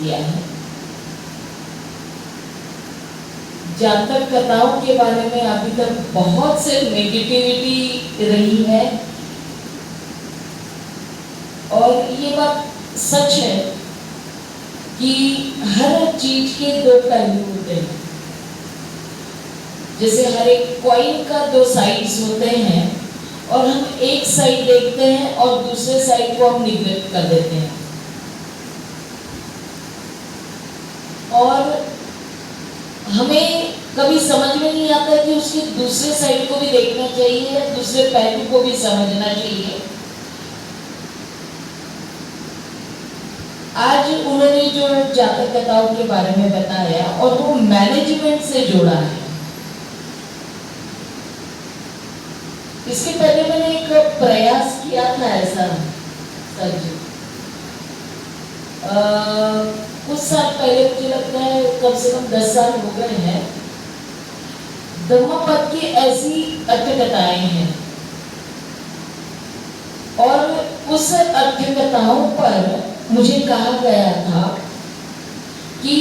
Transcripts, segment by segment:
किया है। जातक कथाओं के बारे में अभी तक बहुत से नेगेटिविटी रही है और ये बात सच है कि हर चीज के दो पहलू होते हैं। जैसे हर एक कॉइन का दो साइड्स होते हैं और हम एक साइड देखते हैं और दूसरे साइड को हम निग्लेक्ट कर देते हैं। और हमें कभी समझ में नहीं आता कि उसके दूसरे साइड को भी देखना चाहिए या दूसरे पहलू को भी समझना चाहिए। आज उन्होंने जो जातक कथाओं के बारे में बताया और वो मैनेजमेंट से जोड़ा है। इसके पहले मैंने एक प्रयास किया था ऐसा सर जी, कुछ साल पहले, मुझे लगता है कम से कम 10 साल हो गए हैं। धम्मपद की ऐसी अर्थकथाएं हैं और उस अर्थकथाओं पर मुझे कहा गया था कि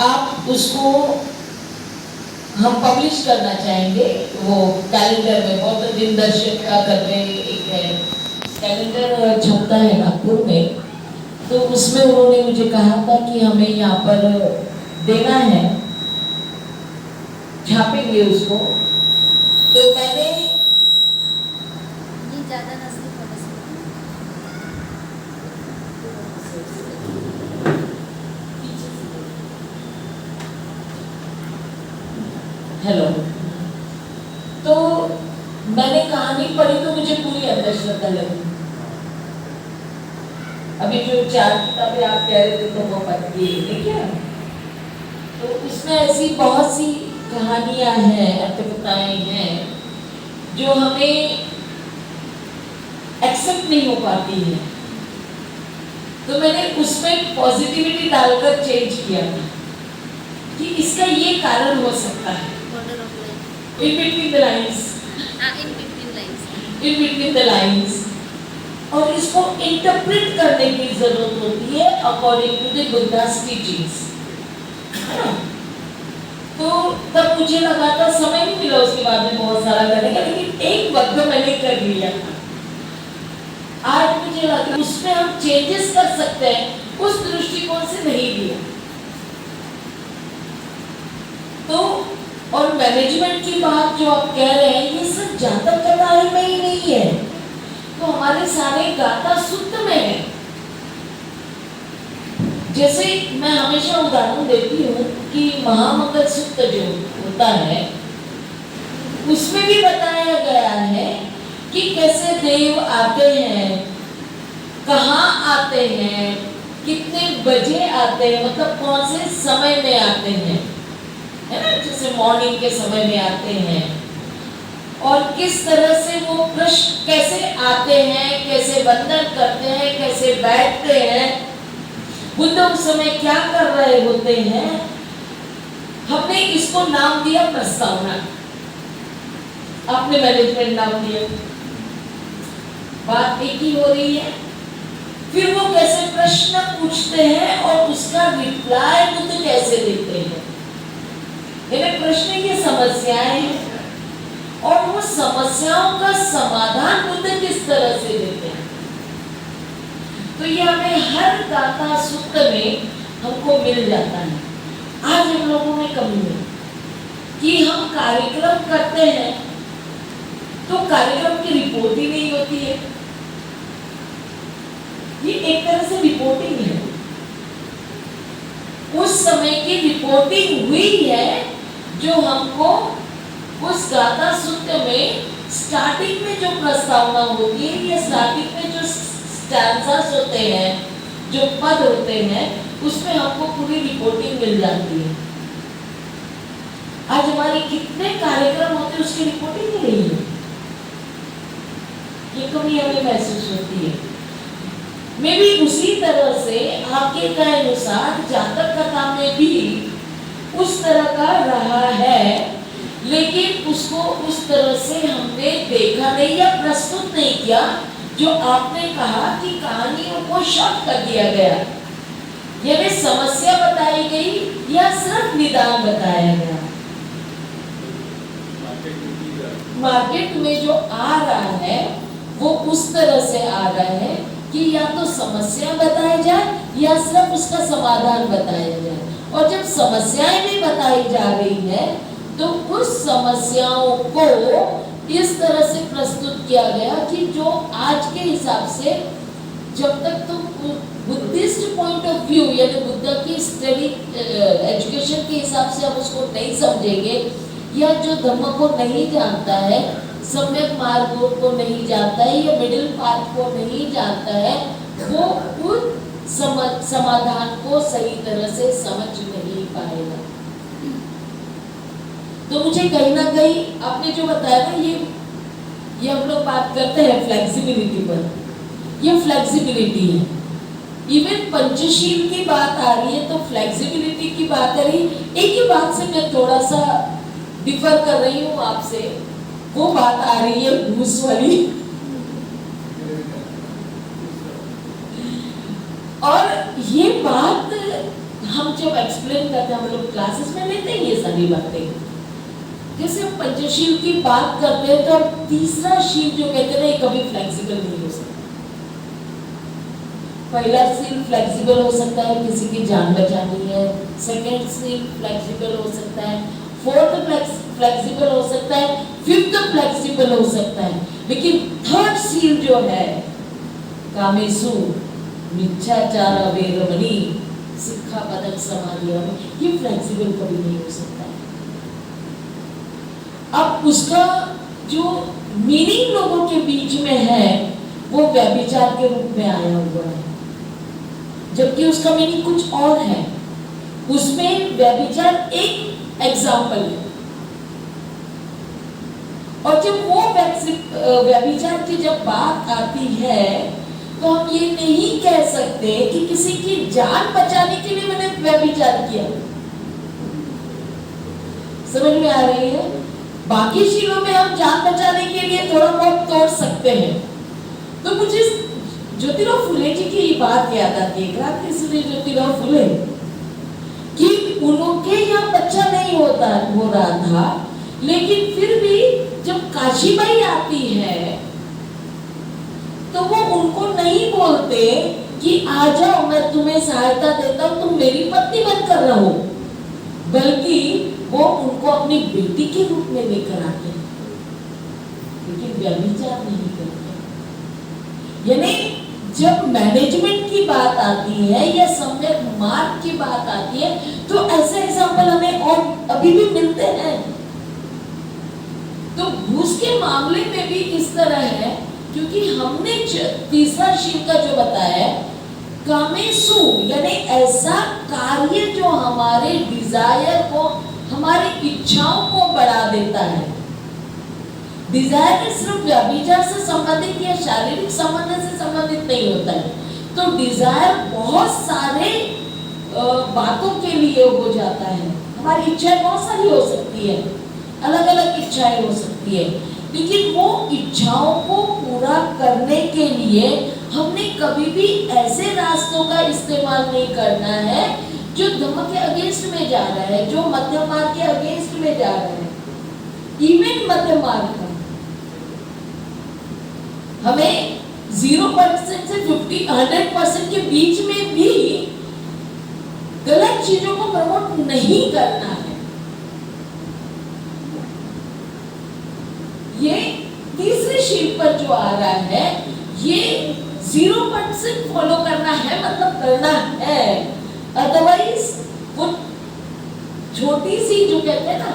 आप उसको हम पब्लिश करना चाहेंगे। वो कैलेंडर में बहुत दिन दर्शक का करके एक कैलेंडर छपता है नागपुर में, तो उसमें उन्होंने मुझे कहा था कि हमें यहाँ पर देना है, छापेंगे उसको। तो मैंने हेलो, तो मैंने कहानी पढ़ी तो मुझे पूरी अंधश्रद्धा लगी। अभी जो 4 किताबें आप कह रहे थे तो वो पढ़ के देखिए, तो उसमें ऐसी बहुत सी कहानियां हैं, अर्थकथाएं हैं जो हमें एक्सेप्ट नहीं हो पाती है। तो मैंने उसमें पॉजिटिविटी डालकर चेंज किया था कि इसका ये कारण हो सकता है। In between the lines. In between the lines. और इसको इंटरप्रेट करने की जरूरत होती है अकॉर्डिंग टू द बुद्धा's teachings। तो तब मुझे लगा था, समय नहीं मिला उसके बाद में बहुत सारा करने का, लेकिन एक वक्त मैंने कर लिया था। आज मुझे लगा उसमें हम चेंजेस कर सकते हैं, उस दृष्टिकोण से नहीं लिया। तो और मैनेजमेंट की बात जो आप कह रहे हैं, ये सब जातक कथाएं में ही नहीं है, तो हमारे सारे गाथा सूत्र में है। जैसे मैं हमेशा उदाहरण देती हूँ कि महामंगल सूत्र जो होता है उसमें भी बताया गया है कि कैसे देव आते हैं, कहाँ आते हैं, कितने बजे आते हैं, मतलब कौन से समय में आते हैं, है ना, जैसे मॉर्निंग के समय में आते हैं, और किस तरह से वो कृष्ण कैसे आते हैं, कैसे वंदन करते हैं, कैसे बैठते हैं, बुद्ध उस समय क्या कर रहे होते हैं। हमने इसको नाम दिया प्रस्तावना, आपने मैनेजमेंट नाम दिया, बात एक ही हो रही है। फिर वो कैसे प्रश्न पूछते हैं और उसका रिप्लाई बुद्ध कैसे देते हैं। प्रश्न की समस्याएं हैं और वो समस्याओं का समाधान बुद्ध किस तरह से देते हैं। तो ये हमें हर गाथा सूत्र में हमको मिल जाता है। आज हम लोगों में कमी है कि हम कार्यक्रम करते हैं तो कार्यक्रम की रिपोर्ट ही नहीं होती है। ये एक तरह से रिपोर्टिंग है, उस समय की रिपोर्टिंग हुई है जो हमको उस गाथा सूत्र में स्टार्टिंग में जो प्रस्तावना होती है या स्टार्टिंग में जो स्टैंजास होते हैं, जो पद होते हैं, उसमें हमको पूरी रिपोर्टिंग मिल जाती है। आज हमारे कितने कार्यक्रम होते हैं उसकी रिपोर्टिंग ही नहीं है, ये कमी हमें महसूस होती है। मैं भी उसी तरह से आपके कहे अनुसार जातक कथा में भी उस तरह का रहा है, लेकिन उसको उस तरह से हमने देखा नहीं या प्रस्तुत नहीं किया जो आपने कहा कि कहानियों को शॉर्ट कर दिया गया, यानी समझ गई या सिर्फ निदान बताया गया? मार्केट में जो आ रहा है वो उस तरह से आ रहा है कि या तो समस्या बताई जाए या सिर्फ उसका समाधान बताया जाए। और जब समस्याएं भी बताई जा रही है तो उस समस्याओं को इस तरह से प्रस्तुत किया गया कि जो आज के हिसाब से, जब तक तो बुद्धिस्ट पॉइंट ऑफ व्यू यानी बुद्ध की स्टडी एजुकेशन के हिसाब से हम उसको नहीं समझेंगे, या जो धर्म को नहीं जानता है, सम्यक मार्ग को नहीं जानता है या मिडिल पाथ को नहीं जानता है, वो उस समाधान को सही तरह से समझ नहीं पाएगा। तो मुझे कहीं ना कहीं आपने जो बताया ना, ये हम लोग बात करते हैं फ्लेक्सिबिलिटी पर, ये फ्लेक्सिबिलिटी है। इवन पंचशील की बात आ रही है तो फ्लेक्सिबिलिटी की बात आ रही है। एक ही बात से मैं थोड़ा सा डिफर कर रही हूँ आपसे, वो बात आ रही है घूस वाली। और ये बात हम जब एक्सप्लेन करते हैं, हम लोग क्लासेस में लेते हैं ये सारी बातें। जैसे पंचशील की बात करते हैं तो तीसरा शील जो कहते हैं कभी फ्लेक्सिबल नहीं हो सकता। पहला शील फ्लेक्सिबल हो सकता है, किसी की जान बचानी है। सेकंड शील फ्लेक्सिबल हो सकता है, फोर्थ फ्लेक्सिबल हो सकता है, फिफ्थ फ्लेक्सिबल हो सकता है, लेकिन थर्ड सील जो है कामेसु मिच्छाचार वेरमणि सिक्खापदक समाधियामि, ये फ्लेक्सिबल कभी नहीं हो सकता है। अब उसका जो मीनिंग लोगों के बीच में है वो व्यभिचार के रूप में आया हुआ है, जबकि उसका मीनिंग कुछ और है। उसमें व्यभिचार एक एग्जाम्पल है, और जब वो व्यभिचार की जब बात आती है तो हम ये नहीं कह सकते कि किसी की जान बचाने के लिए मैंने व्यभिचार किया। समझ में आ रही है? बाकी शीलों में हम जान बचाने के लिए थोड़ा बहुत तोड़ सकते हैं। तो मुझे ज्योतिराव फुले जी की बात याद आती है, क्रांति सूर्य ज्योतिराव फुले, कि उनके यहाँ बच्चा नहीं हो रहा था, लेकिन फिर भी जब काशीबाई आती है तो वो उनको नहीं बोलते कि आ जाओ मैं तुम्हें सहायता देता हूं, तुम मेरी पत्नी बनकर रहो, बल्कि वो उनको अपनी बेटी के रूप में लेकर आते हैं, लेकिन व्यभिचार नहीं करते। यानी जब मैनेजमेंट की बात आती है या सम्यक मार्ग की बात आती है तो ऐसे एग्जाम्पल हमें और अभी भी मिलते हैं। तो घूस के मामले में भी इस तरह है, क्योंकि हमने तीसरा शील का जो बताया कामेसु, यानी ऐसा कार्य जो हमारे डिजायर को, हमारी इच्छाओं को बढ़ा देता है। डिजायर सिर्फ व्यभिचार से संबंधित या शारीरिक संबंध से संबंधित नहीं होता है। तो डिजायर बहुत सारे बातों के लिए हो जाता है। हमारी इच्छाएं बहुत सारी हो सकती है, अलग अलग इच्छाएं हो सकती है, लेकिन वो इच्छाओं को पूरा करने के लिए हमने कभी भी ऐसे रास्तों का इस्तेमाल नहीं करना है जो धर्म के अगेंस्ट में जा रहा है, जो मध्य मार्ग के अगेंस्ट में जा रहा है। इवन मध्य मार्ग का हमें 0% से 100% के बीच में भी गलत चीजों को प्रमोट नहीं करना है। ये तीसरे शील पर जो आ रहा है, ये 0% फॉलो करना है, मतलब करना है, अदरवाइज वो छोटी सी जो कहते हैं ना,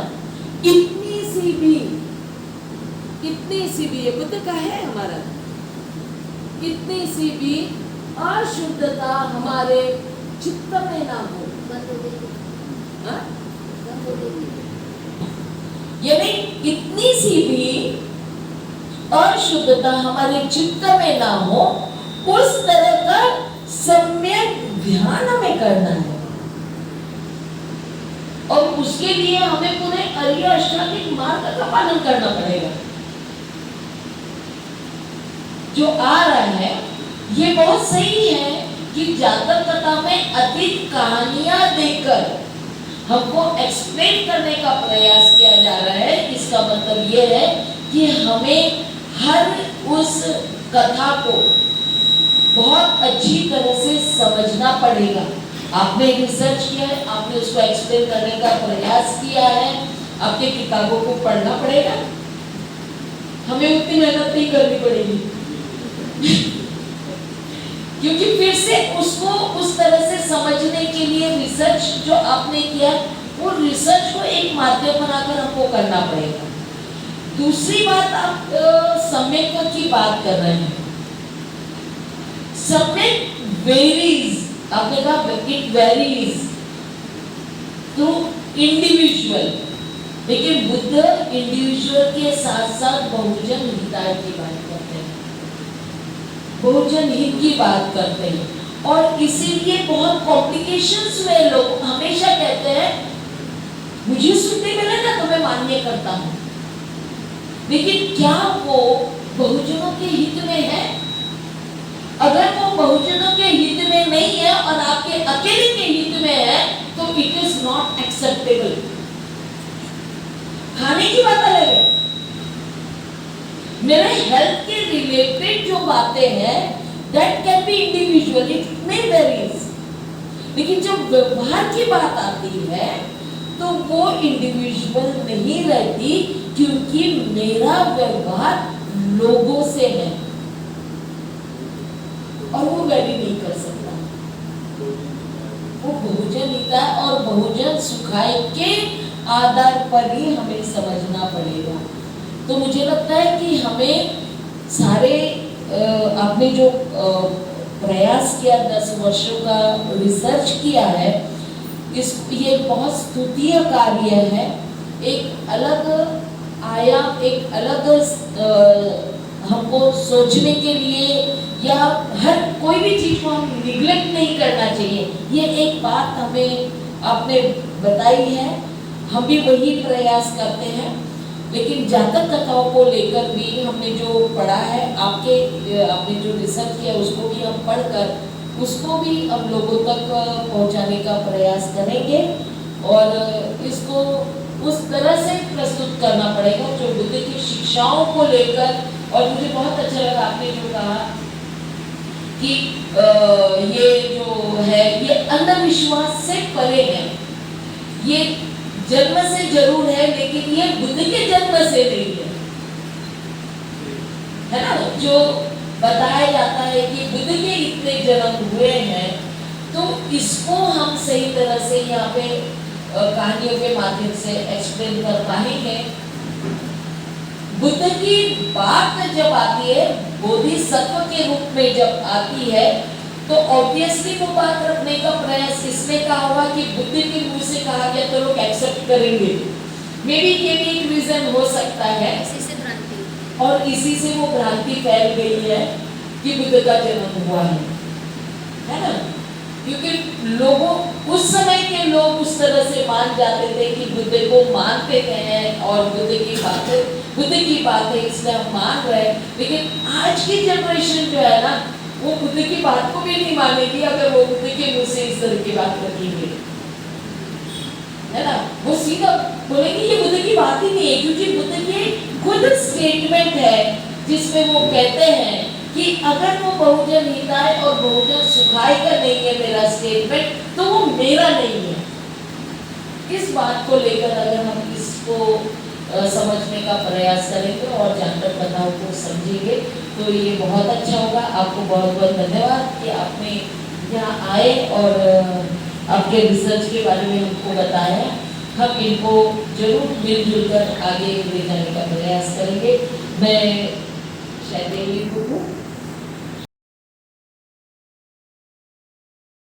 इतनी सी भी ये बुद्ध का है हमारा, इतनी सी भी अशुद्धता हमारे चित्त में ना हो, यानी इतनी सी भी अशुद्धता हमारे चित्त में ना हो, उस तरह का सम्यक ध्यान हमें करना है। और उसके लिए हमें पूरे आर्य अष्टांगिक मार्ग का पालन करना पड़ेगा। जो आ रहा है ये बहुत सही है कि जातक कथा में अधिक कहानियां देकर लेकर हमको एक्सप्लेन करने का प्रयास किया जा रहा है। इसका मतलब ये है कि हमें हर उस कथा को बहुत अच्छी तरह से समझना पड़ेगा। आपने रिसर्च किया है, आपने उसको एक्सप्लेन करने का प्रयास किया है, आपके किताबों को पढ़ना पड़ेगा। हमें उतनी मेहनत नहीं करनी पड़ेगी क्योंकि फिर से उसको उस तरह से समझने के लिए रिसर्च जो आपने किया वो रिसर्च को एक माध्यम बनाकर हमको करना पड़ेगा। दूसरी बात, आप सम्यक की बात कर रहे हैं। सम्यक वेरीज, आपने कहा इट वेरीज टू इंडिविजुअल, लेकिन बुद्ध इंडिविजुअल के साथ साथ बहुजन हिताय की बात करते हैं, बहुजन हित की बात करते हैं। और इसीलिए बहुत कॉम्प्लिकेशंस में लोग हमेशा कहते हैं मुझे सुनने मिला ना तो मैं मान्य करता हूं, लेकिन क्या वो बहुजनों के हित में है? अगर वो बहुजनों के हित में नहीं है और आपके अकेले के हित में है तो इट इज नॉट एक्सेप्टेबल। खाने की बात अलग है, मेरे हेल्थ के रिलेटेड जो बातें हैं that can be individual, it may varies, लेकिन जब व्यवहार की बात आती है तो वो इंडिविजुअल नहीं रहती, क्योंकि मेरा व्यवहार लोगों से है और वो वेरी नहीं कर सकता। वो बहुजन हिता और बहुजन सुखाय के आधार पर ही हमें समझना पड़ेगा। तो मुझे लगता है कि हमें सारे आपने जो प्रयास किया 10 वर्षों का रिसर्च किया है, ये बहुत स्तुतीय कार्य है। एक अलग आयाम, एक अलग हमको सोचने के लिए, या हर कोई भी चीज को हम निग्लेक्ट नहीं करना चाहिए। ये एक बात हमें आपने बताई है, हम भी वही प्रयास करते हैं। लेकिन जातक कथाओं को लेकर भी हमने जो पढ़ा है, आपने जो रिसर्च किया उसको भी हम पढ़कर उसको भी हम लोगों तक पहुंचाने का प्रयास करेंगे और इसको उस तरह से प्रस्तुत करना पड़ेगा जो बुद्ध की शिक्षाओं को लेकर। और मुझे बहुत अच्छा लगा आपने जो कहा कि ये जो है ये अंधविश्वास से परे है, ये जन्म से जरूर है लेकिन ये बुद्ध के जन्म से नहीं है ना। जो बताया जाता है कि बुद्ध के इतने जन्म हुए हैं, तो इसको हम सही तरह से यहाँ पे कहानियों के माध्यम से एक्सप्लेन कर पाएंगे। बुद्ध की बात जब आती है, बोधिसत्व के रूप में जब आती है, तो ऑब्वियसली वो बात रखने का प्रयास इसने कहा हुआ कि बुद्ध के मुंह से कहा गया तो लोग एक्सेप्ट करेंगे। मे बी ये भी एक रीजन हो सकता है, इसी से भ्रांति, और इसी से वो भ्रांति फैल गई है कि बुद्ध का जन्म हुआ है ना। क्योंकि लोगों, उस समय के लोग उस तरह से मान जाते थे कि बुद्ध को मानते थे और बुद्ध की बात है इसलिए हम मान रहे हैं। लेकिन आज की जनरेशन जो है ना, वो बुद्ध की बात को भी नहीं मानेगी अगर वो बुद्ध के मुंह से इस तरह की बात रखेंगे, है ना। वो सीधा बोलेंगे ये बुद्ध की बात ही नहीं है, क्योंकि बुद्ध की खुद स्टेटमेंट है जिसमें वो कहते हैं कि अगर वो बहुजन हिताय और बहुजन सुखाय का नहीं है मेरा स्टेटमेंट, तो वो मेरा नहीं है। इस बात को लेकर अगर हम इसको समझने का प्रयास करेंगे और जानकर कथाओं को समझेंगे तो ये बहुत अच्छा होगा। आपको बहुत बहुत धन्यवाद कि आपने यहाँ आए और आपके रिसर्च के बारे में हमको बताया। हम इनको जरूर मिलजुल कर आगे ले जाने का प्रयास करेंगे। मैं शायद